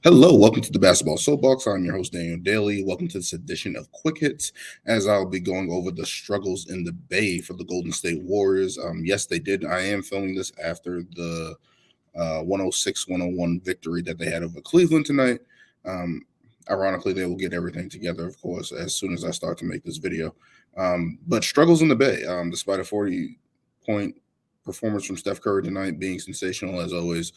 Hello, welcome to the Basketball Soapbox. I'm your host, Daniel Daly. Welcome to this edition of Quick Hits, as I'll be going over the struggles in the Bay for the Golden State Warriors. Yes, they did. I am filming this after the 106-101 victory that they had over Cleveland tonight. Um, Ironically, they will get everything together, of course, as soon as I start to make this video. But struggles in the Bay, despite a 40-point performance from Steph Curry tonight being sensational as always.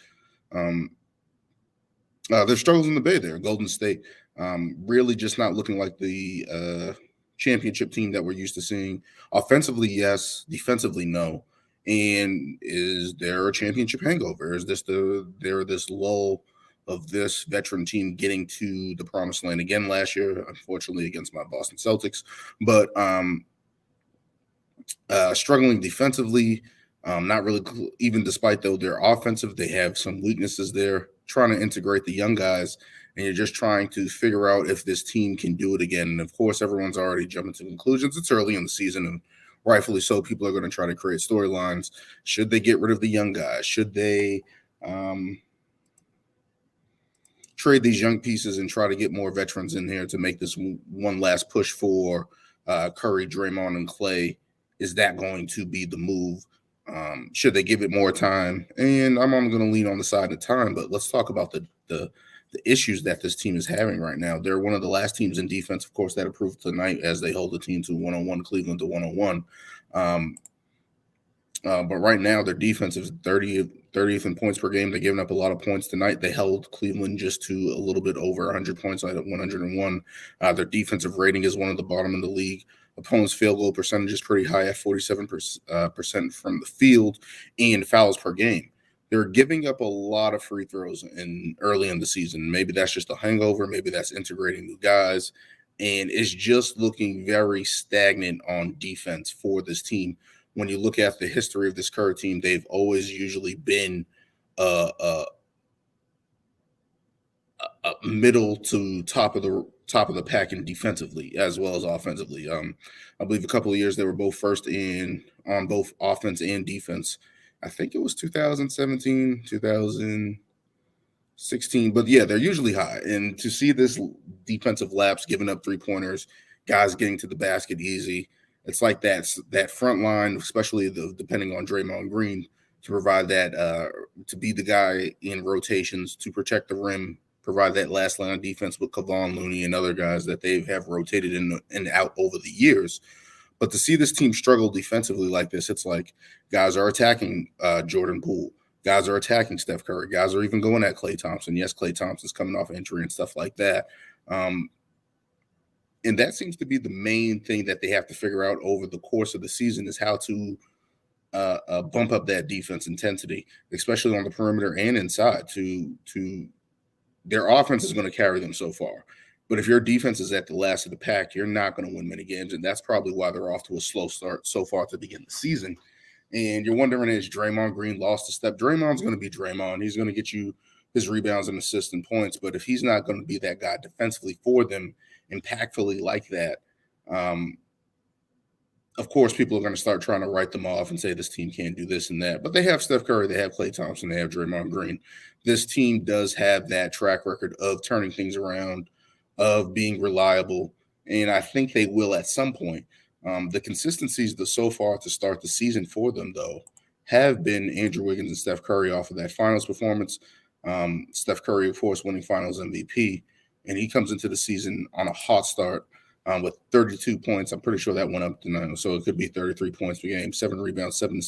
There's struggles in the Bay there. Golden State really just not looking like the championship team that we're used to seeing. Offensively, yes. Defensively, no. And is there a championship hangover? Is this lull of this veteran team getting to the promised land again last year? Unfortunately, against my Boston Celtics, but struggling defensively. Not really, even despite though they're offensive, they have some weaknesses there. Trying to integrate the young guys, and you're just trying to figure out if this team can do it again. And of course, everyone's already jumping to conclusions. It's early in the season, and rightfully so. People are going to try to create storylines. Should they get rid of the young guys? Should they trade these young pieces and try to get more veterans in here to make this one last push for Curry, Draymond, and Clay? Is that going to be the move? Should they give it more time? And I'm only going to lean on the side of time, but let's talk about the issues that this team is having right now. They're one of the last teams in defense, of course, that improved tonight as they hold the team to 101, Cleveland to 101. But right now, their defense is 30th in points per game. They're giving up a lot of points tonight. They held Cleveland just to a little bit over 100 points at 101. Their defensive rating is one of the bottom in the league. Opponents' field goal percentage is pretty high at 47% from the field, and fouls per game. They're giving up a lot of free throws early in the season. Maybe that's just a hangover. Maybe that's integrating new guys. And it's just looking very stagnant on defense for this team. When you look at the history of this Curry team, they've always usually been a middle to top of the pack in defensively as well as offensively. I believe a couple of years they were both first on both offense and defense. I think it was 2017, 2016, but yeah, they're usually high. And to see this defensive lapse, giving up 3-pointers, guys getting to the basket easy, it's like that front line, especially depending on Draymond Green, to provide that to be the guy in rotations to protect the rim, provide that last line of defense with Kevon Looney and other guys that they have rotated in and out over the years. But to see this team struggle defensively like this, it's like guys are attacking Jordan Poole. Guys are attacking Steph Curry. Guys are even going at Klay Thompson. Yes, Klay Thompson's coming off injury and stuff like that. And that seems to be the main thing that they have to figure out over the course of the season is how to bump up that defense intensity, especially on the perimeter and inside. To their offense is going to carry them so far. But if your defense is at the last of the pack, you're not going to win many games. And that's probably why they're off to a slow start so far to begin the season. And you're wondering, is Draymond Green lost a step? Draymond's going to be Draymond. He's going to get you his rebounds and assists and points. But if he's not going to be that guy defensively for them, impactfully like that, of course, people are going to start trying to write them off and say this team can't do this and that. But they have Steph Curry, they have Klay Thompson, they have Draymond Green. This team does have that track record of turning things around, of being reliable, and I think they will at some point. The consistencies so far to start the season for them, though, have been Andrew Wiggins and Steph Curry off of that finals performance. Steph Curry, of course, winning finals MVP, and he comes into the season on a hot start with 32 points. I'm pretty sure that went up to 9, so it could be 33 points per game, 7 rebounds, 7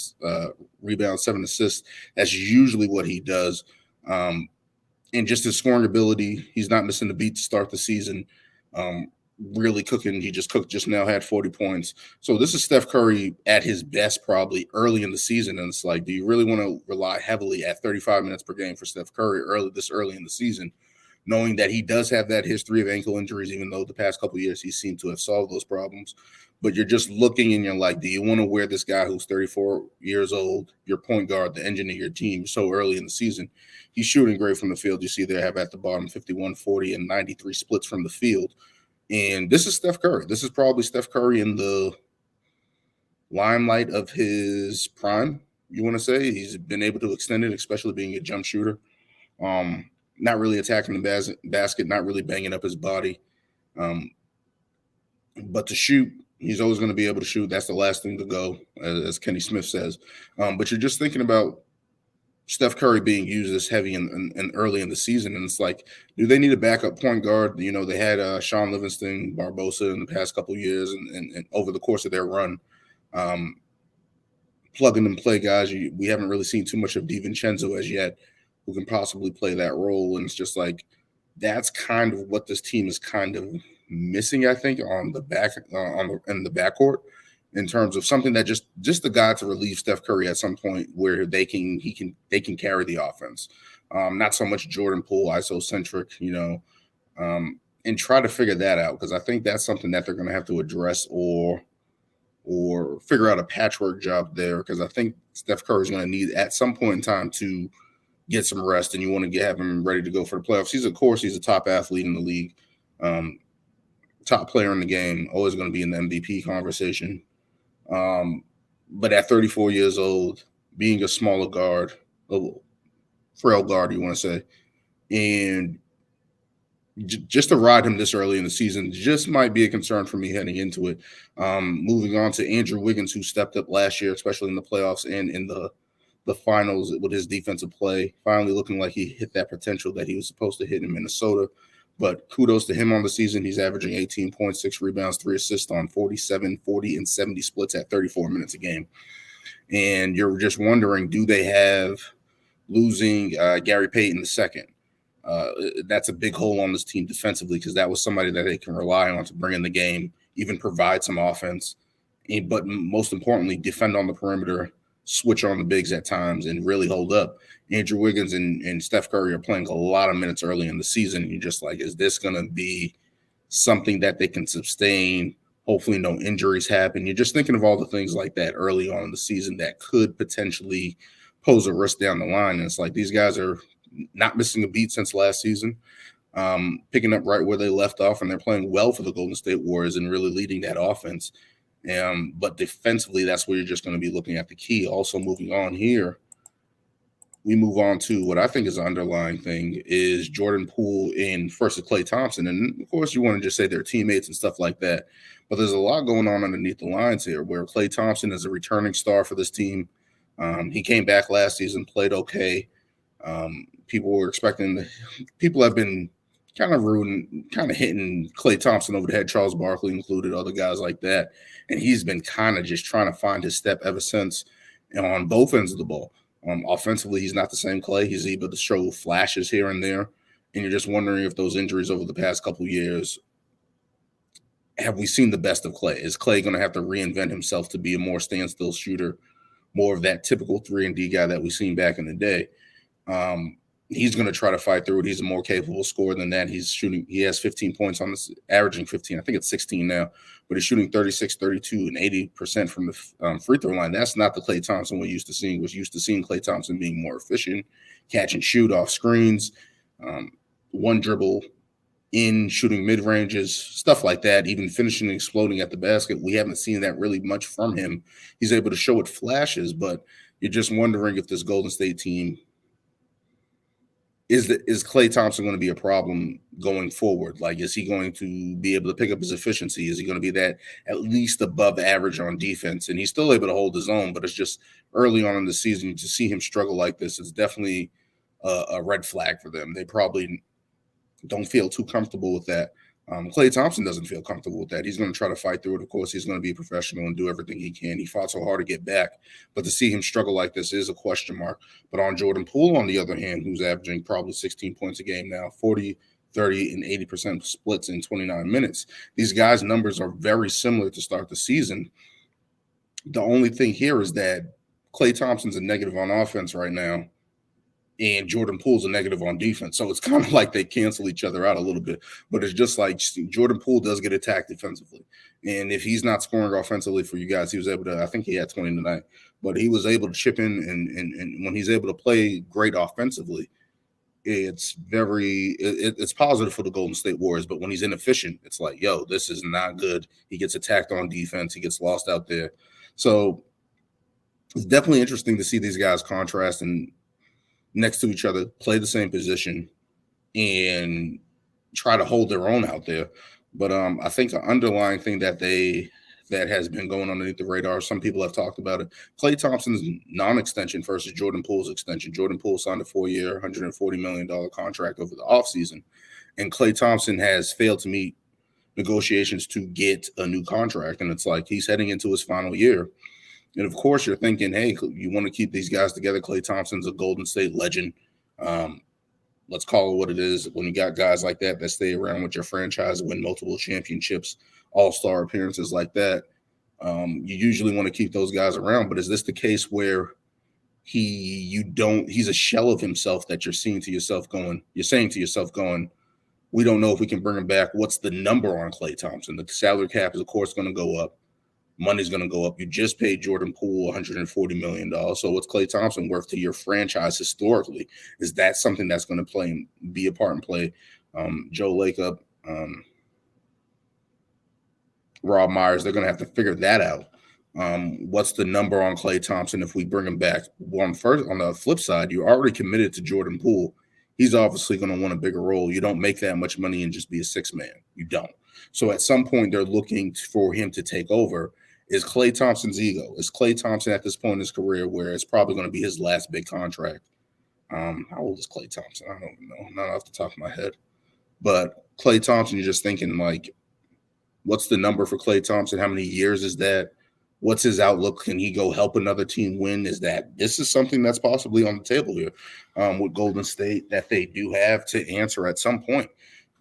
assists. That's usually what he does. And just his scoring ability, he's not missing a beat to start the season. Really cooking. He just cooked just now, had 40 points. So this is Steph Curry at his best probably early in the season. And it's like, do you really want to rely heavily at 35 minutes per game for Steph Curry this early in the season, knowing that he does have that history of ankle injuries, even though the past couple of years he seemed to have solved those problems? But you're just looking and you're like, do you want to wear this guy who's 34 years old, your point guard, the engine of your team, so early in the season? He's shooting great from the field. You see there have at the bottom 51, 40, and 93 splits from the field. And this is Steph Curry. This is probably Steph Curry in the limelight of his prime. you want to say. He's been able to extend it, especially being a jump shooter. Not really attacking the basket, not really banging up his body. Um, but to shoot, he's always going to be able to shoot. That's the last thing to go, as Kenny Smith says. But you're just thinking about Steph Curry being used this heavy and early in the season, and it's like, do they need a backup point guard? You know, they had Sean Livingston, Barbosa in the past couple of years, and over the course of their run, plug and play guys. We haven't really seen too much of DiVincenzo as yet, who can possibly play that role, and it's just like that's kind of what this team is kind of missing, I think, on the in the backcourt, in terms of something that just the guy to relieve Steph Curry at some point where they can carry the offense. Not so much Jordan Poole isocentric, and try to figure that out, because I think that's something that they're going to have to address or figure out a patchwork job there, because I think Steph Curry is going to need at some point in time to get some rest, and you want to have him ready to go for the playoffs. He's a top athlete in the league, top player in the game, always going to be in the MVP conversation. But at 34 years old, being a smaller guard, a frail guard, you want to say, and just to ride him this early in the season just might be a concern for me heading into it. Moving on to Andrew Wiggins, who stepped up last year, especially in the playoffs and in the finals with his defensive play, finally looking like he hit that potential that he was supposed to hit in Minnesota. But kudos to him on the season. He's averaging 18.6 rebounds, 3 assists on 47, 40, and 70 splits at 34 minutes a game. And you're just wondering, do they have losing Gary Payton II? That's a big hole on this team defensively, because that was somebody that they can rely on to bring in the game, even provide some offense, but most importantly, defend on the perimeter, switch on the bigs at times, and really hold up. Andrew Wiggins and Steph Curry are playing a lot of minutes early in the season, and you're just like, is this going to be something that they can sustain? Hopefully no injuries happen. You're just thinking of all the things like that early on in the season that could potentially pose a risk down the line. And it's like, these guys are not missing a beat since last season, picking up right where they left off, and they're playing well for the Golden State Warriors and really leading that offense. But defensively, that's where you're just going to be looking at the key. Also, moving on here, we move on to what I think is an underlying thing is Jordan Poole versus Klay Thompson. And of course, you want to just say they're teammates and stuff like that. But there's a lot going on underneath the lines here, where Klay Thompson is a returning star for this team. He came back last season, played okay. People have been kind of hitting Klay Thompson over the head, Charles Barkley included, other guys like that. And he's been kind of just trying to find his step ever since, on both ends of the ball. Offensively, he's not the same Klay. He's able to show flashes here and there. And you're just wondering if those injuries over the past couple of years, have we seen the best of Klay? Is Klay going to have to reinvent himself to be a more standstill shooter, more of that typical 3-and-D guy that we've seen back in the day? He's going to try to fight through it. He's a more capable scorer than that. He has 15 points on this, averaging 15. I think it's 16 now, but he's shooting 36, 32, and 80% from the free throw line. That's not the Klay Thompson we're used to seeing. We're used to seeing Klay Thompson being more efficient, catch and shoot off screens, one dribble in, shooting mid-ranges, stuff like that, even finishing and exploding at the basket. We haven't seen that really much from him. He's able to show it flashes, but you're just wondering if this Golden State team, is Klay Thompson going to be a problem going forward? Like, is he going to be able to pick up his efficiency? Is he going to be that at least above average on defense? And he's still able to hold his own, but it's just early on in the season to see him struggle like this is definitely a red flag for them. They probably don't feel too comfortable with that. Klay Thompson doesn't feel comfortable with that. He's going to try to fight through it. Of course, he's going to be a professional and do everything he can. He fought so hard to get back, but to see him struggle like this is a question mark. But on Jordan Poole, on the other hand, who's averaging probably 16 points a game now, 40, 30, and 80% splits in 29 minutes, these guys' numbers are very similar to start the season. The only thing here is that Klay Thompson's a negative on offense right now, and Jordan Poole's a negative on defense. So it's kind of like they cancel each other out a little bit. But it's just like Jordan Poole does get attacked defensively. And if he's not scoring offensively for you guys, he was able to, I think he had 20 tonight, but he was able to chip in. And when he's able to play great offensively, it's positive for the Golden State Warriors. But when he's inefficient, it's like, yo, this is not good. He gets attacked on defense. He gets lost out there. So It's definitely interesting to see these guys contrast and next to each other, play the same position, and try to hold their own out there. But I think the underlying thing that has been going underneath the radar, some people have talked about it. Klay Thompson's non-extension versus Jordan Poole's extension. Jordan Poole signed a 4-year, $140 million contract over the offseason, and Klay Thompson has failed to meet negotiations to get a new contract. And it's like he's heading into his final year. And of course, you're thinking, hey, you want to keep these guys together. Klay Thompson's a Golden State legend. Let's call it what it is. When you got guys like that stay around with your franchise, win multiple championships, all-star appearances like that, you usually want to keep those guys around. But is this the case where he's a shell of himself that you're saying to yourself going, we don't know if we can bring him back. What's the number on Klay Thompson? The salary cap is, of course, going to go up. Money's going to go up. You just paid Jordan Poole $140 million. So what's Klay Thompson worth to your franchise historically? Is that something that's going to be a part and play? Joe Lacob, Rob Myers, they're going to have to figure that out. What's the number on Klay Thompson if we bring him back? Well, on the flip side, you're already committed to Jordan Poole. He's obviously going to want a bigger role. You don't make that much money and just be a six man. You don't. So at some point, they're looking for him to take over. Is Klay Thompson's ego? Is Klay Thompson at this point in his career where it's probably going to be his last big contract? How old is Klay Thompson? I don't know. Not off the top of my head. But Klay Thompson, you're just thinking, like, what's the number for Klay Thompson? How many years is that? What's his outlook? Can he go help another team win? This is something that's possibly on the table here with Golden State that they do have to answer at some point.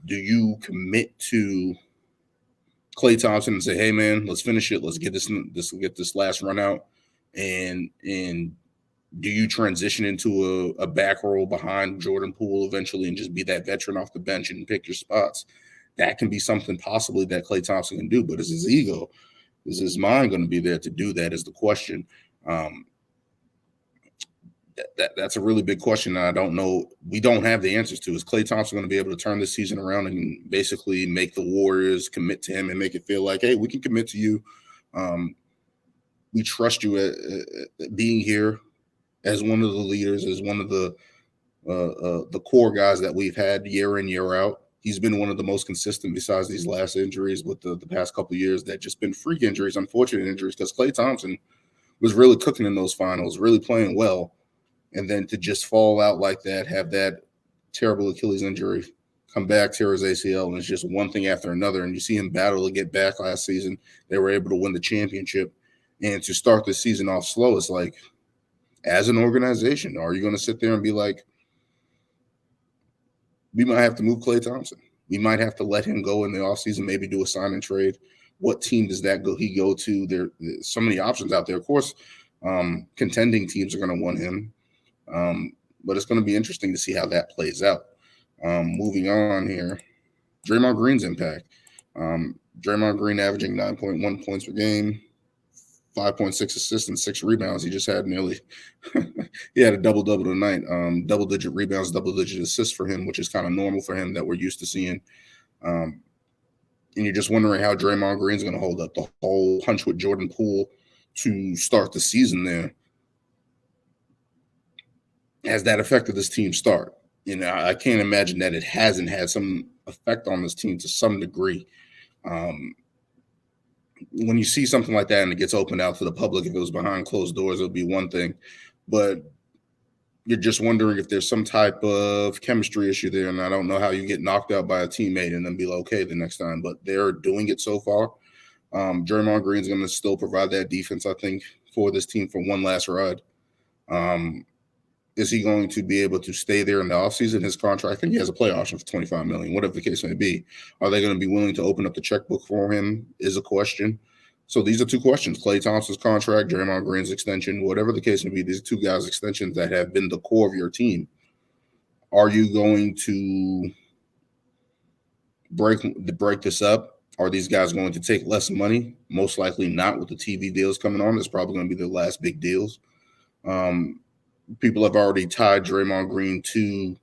Do you commit to Klay Thompson and say, hey man, let's finish it. Let's get this last run out. And do you transition into a back role behind Jordan Poole eventually and just be that veteran off the bench and pick your spots? That can be something possibly that Klay Thompson can do, but is his ego, is his mind going to be there to do that is the question. That's a really big question. I don't know. We don't have the answers to. Is Klay Thompson going to be able to turn this season around and basically make the Warriors commit to him and make it feel like, hey, we can commit to you. We trust you at being here as one of the leaders, as one of the core guys that we've had year in, year out. He's been one of the most consistent besides these last injuries with the past couple of years that just been freak injuries, unfortunate injuries, because Klay Thompson was really cooking in those finals, really playing well. And then to just fall out like that, have that terrible Achilles injury, come back, tear his ACL, and it's just one thing after another. And you see him battle to get back last season. They were able to win the championship. And to start the season off slow, it's like, as an organization, are you going to sit there and be like, we might have to move Klay Thompson. We might have to let him go in the offseason, maybe do a sign and trade. What team does he go to? There's so many options out there. Of course, contending teams are going to want him. But it's going to be interesting to see how that plays out. Moving on here, Draymond Green's impact. Draymond Green averaging 9.1 points per game, 5.6 assists and 6 rebounds. He just had he had a double-double tonight. Double-digit rebounds, double-digit assists for him, which is kind of normal for him that we're used to seeing. And you're just wondering how Draymond Green's going to hold up the whole punch with Jordan Poole to start the season there. Has that affected this team start? I can't imagine that it hasn't had some effect on this team to some degree. When you see something like that and it gets opened out to the public, if it was behind closed doors, it would be one thing. But you're just wondering if there's some type of chemistry issue there. And I don't know how you get knocked out by a teammate and then be like, okay the next time. But they're doing it so far. Draymond Green's going to still provide that defense, I think, for this team for one last ride. Is he going to be able to stay there in the offseason? His contract, I think he has a play option for $25 million, whatever the case may be. Are they going to be willing to open up the checkbook for him is a question. So these are two questions. Klay Thompson's contract, Draymond Green's extension, whatever the case may be, these two guys' extensions that have been the core of your team. Are you going to break this up? Are these guys going to take less money? Most likely not with the TV deals coming on. It's probably going to be their last big deals. People have already tied Draymond Green to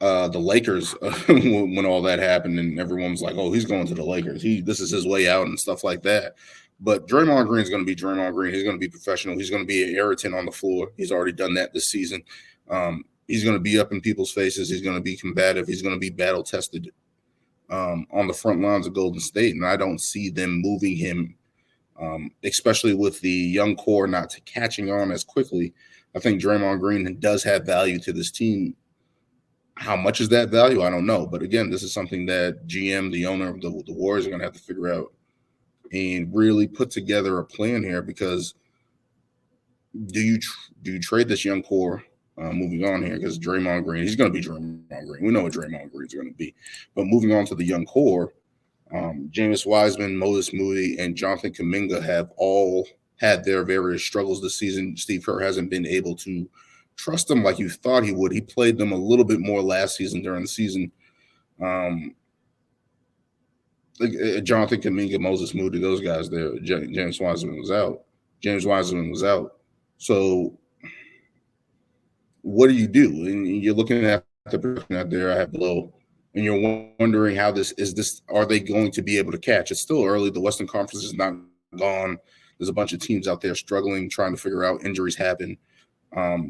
the Lakers when all that happened, and everyone was like, "Oh, he's going to the Lakers. This is his way out," and stuff like that. But Draymond Green is going to be Draymond Green. He's going to be professional. He's going to be an irritant on the floor. He's already done that this season. He's going to be up in people's faces. He's going to be combative. He's going to be battle tested on the front lines of Golden State, and I don't see them moving him, especially with the young core not catching on as quickly. I think Draymond Green does have value to this team. How much is that value? I don't know. But again, this is something that GM, the owner of the Warriors, are going to have to figure out and really put together a plan here, because do you trade this young core moving on here? Because Draymond Green, he's going to be Draymond Green. We know what Draymond Green's going to be. But moving on to the young core, James Wiseman, Moses Moody, and Jonathan Kuminga have all had their various struggles this season. Steve Kerr hasn't been able to trust them like you thought he would. He played them a little bit more last season during the season. Jonathan Kuminga, Moses Moody, those guys there. James Wiseman was out. So what do you do? And you're looking at the production out there I have below, and you're wondering how are they going to be able to catch? It's still early. The Western Conference is not gone. There's a bunch of teams out there struggling, trying to figure out. Injuries happen.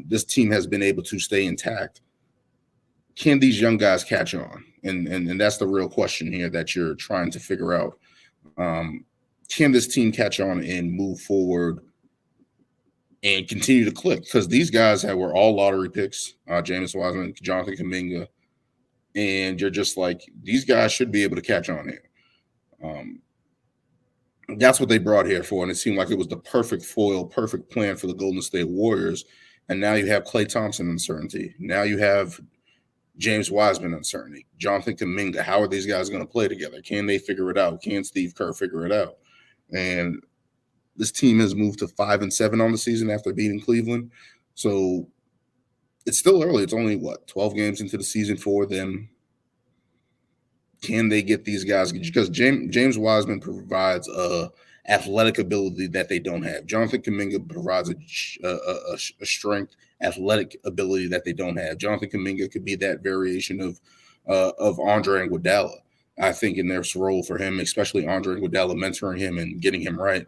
This team has been able to stay intact. Can these young guys catch on? And that's the real question here that you're trying to figure out. Can this team catch on and move forward and continue to click? Because these guys were all lottery picks, James Wiseman, Jonathan Kuminga, and you're just like, these guys should be able to catch on here. That's what they brought here for, and it seemed like it was the perfect foil, perfect plan for the Golden State Warriors. And now you have Klay Thompson uncertainty. Now you have James Wiseman uncertainty. Jonathan Kuminga. How are these guys going to play together? Can they figure it out? Can Steve Kerr figure it out? And this team has moved to 5-7 on the season after beating Cleveland. So it's still early. It's only 12 games into the season for them. Can they get these guys? Because James Wiseman provides a athletic ability that they don't have. Jonathan Kuminga provides a strength, athletic ability that they don't have. Jonathan Kuminga could be that variation of Andre Iguodala, I think, in their role for him, especially Andre Iguodala mentoring him and getting him right.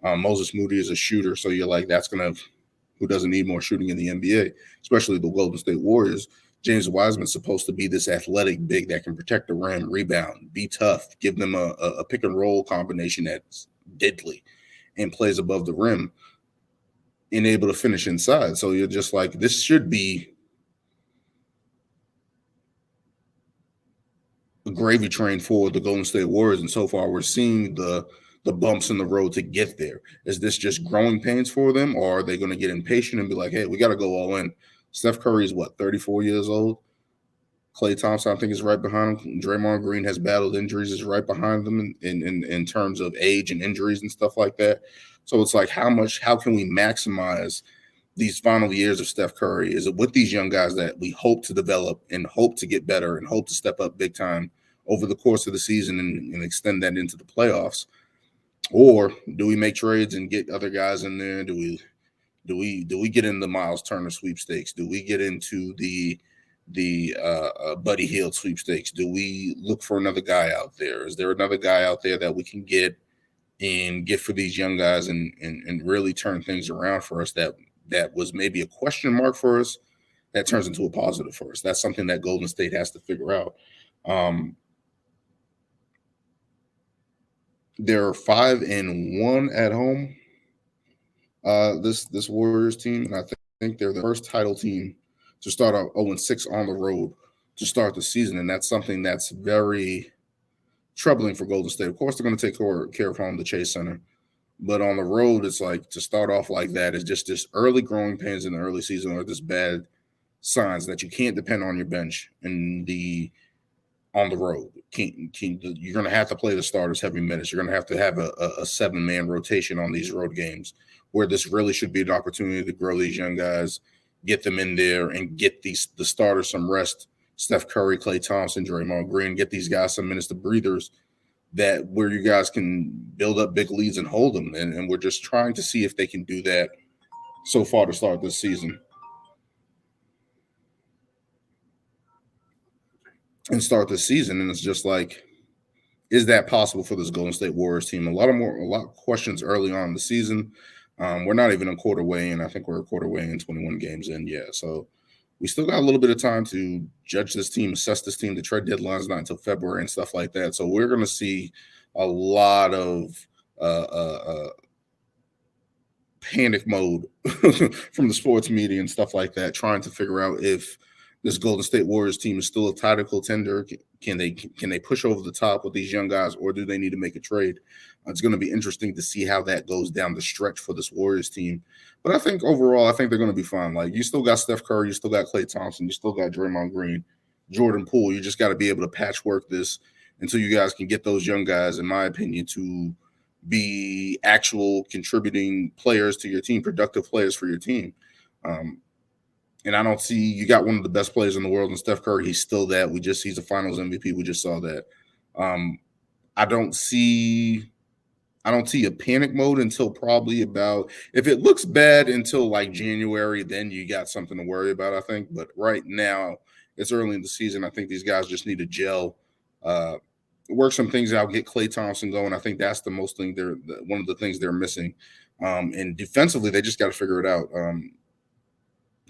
Moses Moody is a shooter, so you're like, who doesn't need more shooting in the NBA, especially the Golden State Warriors. James Wiseman's supposed to be this athletic big that can protect the rim, rebound, be tough, give them a pick and roll combination that's deadly and plays above the rim and able to finish inside. So you're just like, this should be a gravy train for the Golden State Warriors. And so far we're seeing the bumps in the road to get there. Is this just growing pains for them, or are they going to get impatient and be like, hey, we got to go all in? Steph Curry is 34 years old. Klay Thompson, I think, is right behind him. Draymond Green has battled injuries, is right behind them in terms of age and injuries and stuff like that. So it's like, how can we maximize these final years of Steph Curry? Is it with these young guys that we hope to develop and hope to get better and hope to step up big time over the course of the season and extend that into the playoffs? Or do we make trades and get other guys in there? Do we get in the Miles Turner sweepstakes? Do we get into the Buddy Hield sweepstakes? Do we look for another guy out there? Is there another guy out there that we can get and get for these young guys and really turn things around for us that was maybe a question mark for us that turns into a positive for us? That's something that Golden State has to figure out. They're 5-1 at home. This Warriors team, and I think they're the first title team to start out 0-6 on the road to start the season, and that's something that's very troubling for Golden State. Of course, they're going to take care of home, the Chase Center, but on the road, it's like, to start off like that is just this early growing pains in the early season, or this bad signs that you can't depend on your bench on the road. You're going to have to play the starters heavy minutes. You're going to have a 7-man rotation on these road games, where this really should be an opportunity to grow these young guys, get them in there, and get the starters some rest. Steph Curry, Klay Thompson, Draymond Green, get these guys some minutes to breathers, where you guys can build up big leads and hold them. And we're just trying to see if they can do that so far to start this season. and start the season. And it's just like, is that possible for this Golden State Warriors team? A lot of questions early on in the season. We're not even a quarter way in. I think we're a quarter way in, 21 games in. Yeah, so we still got a little bit of time to judge this team, assess this team. The trade deadline's not until February and stuff like that. So we're going to see a lot of panic mode from the sports media and stuff like that, trying to figure out if this Golden State Warriors team is still a title contender. Can they push over the top with these young guys, or do they need to make a trade? It's going to be interesting to see how that goes down the stretch for this Warriors team. But I think overall, I think they're going to be fine. Like, you still got Steph Curry, you still got Klay Thompson, you still got Draymond Green, Jordan Poole. You just got to be able to patchwork this until you guys can get those young guys, in my opinion, to be actual contributing players to your team, productive players for your team. And I don't see, you got one of the best players in the world in Steph Curry. He's still that. He's a finals MVP. We just saw that. I don't see a panic mode until probably about, if it looks bad until like January, then you got something to worry about, I think. But right now, it's early in the season. I think these guys just need to gel, work some things out, get Klay Thompson going. I think that's the most thing one of the things they're missing. And defensively, they just got to figure it out.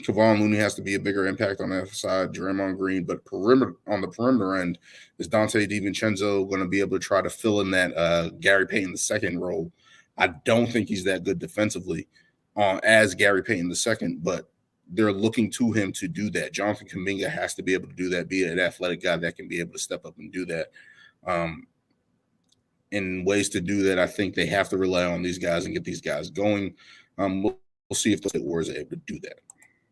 Kevon Looney has to be a bigger impact on that side, Draymond Green, but on the perimeter end, is Dante DiVincenzo going to be able to try to fill in that Gary Payton II role? I don't think he's that good defensively as Gary Payton II, but they're looking to him to do that. Jonathan Kuminga has to be able to do that, be an athletic guy that can be able to step up and do that. In ways to do that, I think they have to rely on these guys and get these guys going. We'll see if the Warriors are able to do that.